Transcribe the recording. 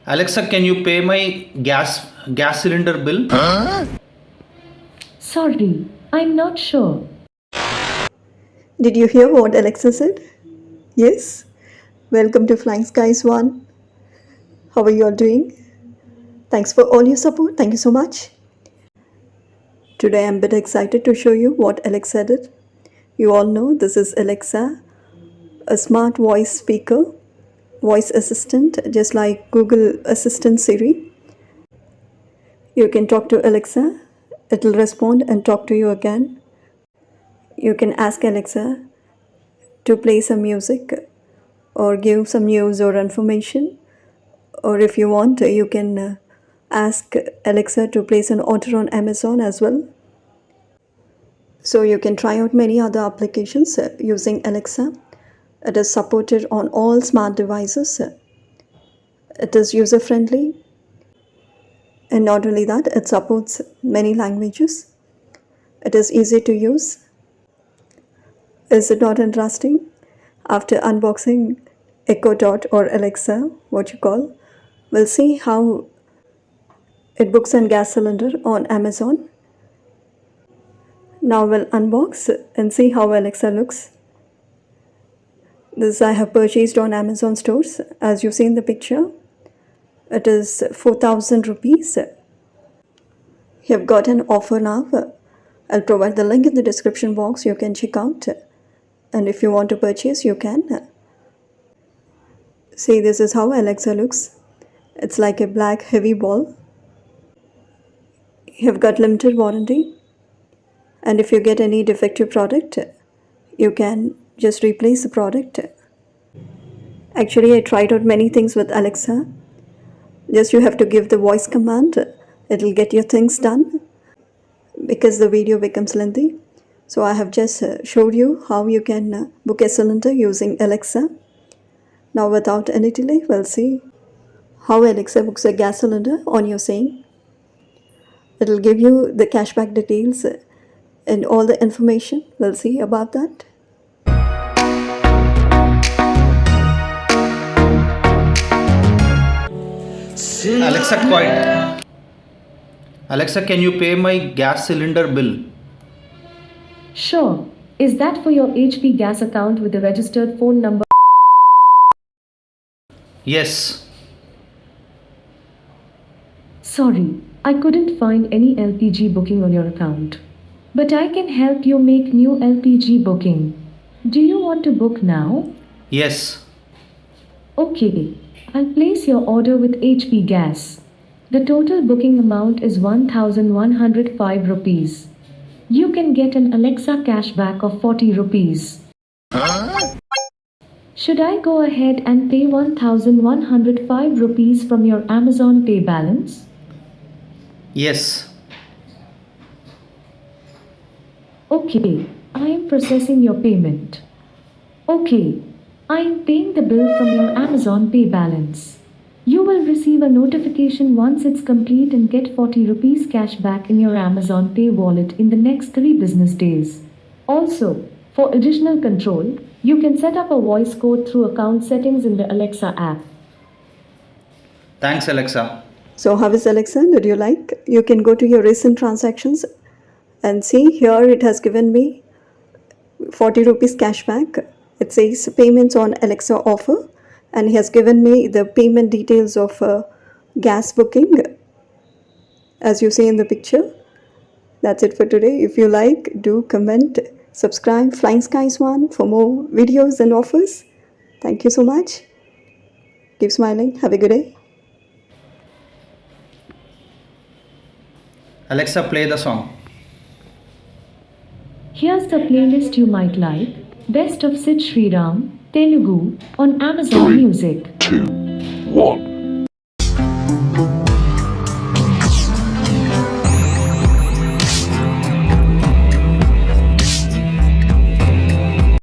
Alexa, can you pay my gas cylinder bill? Sorry, I'm not sure. Did you hear what Alexa said? Yes? Welcome to Flying Skies 1. How are you all doing? Thanks for all your support. Thank you so much. Today I'm a bit excited to show you what Alexa did. You all know this is Alexa, a smart voice speaker, voice assistant, just like Google Assistant Siri. You can talk to Alexa, it'll respond and talk to you again. You can ask Alexa to play some music or give some news or information, or if you want, you can ask Alexa to place an order on Amazon as well. So you can try out many other applications using Alexa. It is supported on all smart devices. It is user friendly, and not only that, it supports many languages. It is easy to use. Is it not interesting? After unboxing echodot or Alexa, what you call, we'll see how it books a gas cylinder on Amazon. Now we'll unbox and see how Alexa looks. This I have purchased on Amazon stores. As you see in the picture, it is 4,000 rupees. You have got an offer now. I'll provide the link in the description box. You can check out. And if you want to purchase, you can. See, this is how Alexa looks. It's like a black heavy ball. You have got limited warranty. And if you get any defective product, you can just replace the product. Actually, I tried out many things with Alexa. Just you have to give the voice command. It'll get your things done because the video becomes lengthy. So I have just showed you how you can book a cylinder using Alexa. Now without any delay, we'll see how Alexa books a gas cylinder on your saying. It'll give you the cashback details and all the information. We'll see about that. Alexa, quiet. Alexa, can you pay my gas cylinder bill? Sure. Is that for your HP gas account with the registered phone number? Yes. Sorry, I couldn't find any LPG booking on your account. But I can help you make new LPG booking. Do you want to book now? Yes. Okay, I'll place your order with HP Gas. The total booking amount is 1,105 rupees. You can get an Alexa cashback of 40 rupees. Should I go ahead and pay 1,105 rupees from your Amazon Pay balance? Yes. Okay, I am processing your payment. Okay, I am paying the bill from your Amazon Pay balance. You will receive a notification once it's complete and get 40 rupees cash back in your Amazon Pay wallet in the next 3 business days. Also, for additional control, you can set up a voice code through account settings in the Alexa app. Thanks, Alexa. So how is Alexa? Did you like? You can go to your recent transactions and see here it has given me 40 rupees cashback. It says payments on Alexa offer, and he has given me the payment details of gas booking as you see in the picture. That's it for today. If you like, do comment, subscribe Flying Skies 1 for more videos and offers. Thank you so much. Keep smiling. Have a good day. Alexa, play the song. Here's the playlist you might like. Best of Sid Sriram, Telugu on Amazon Music. 2, 1.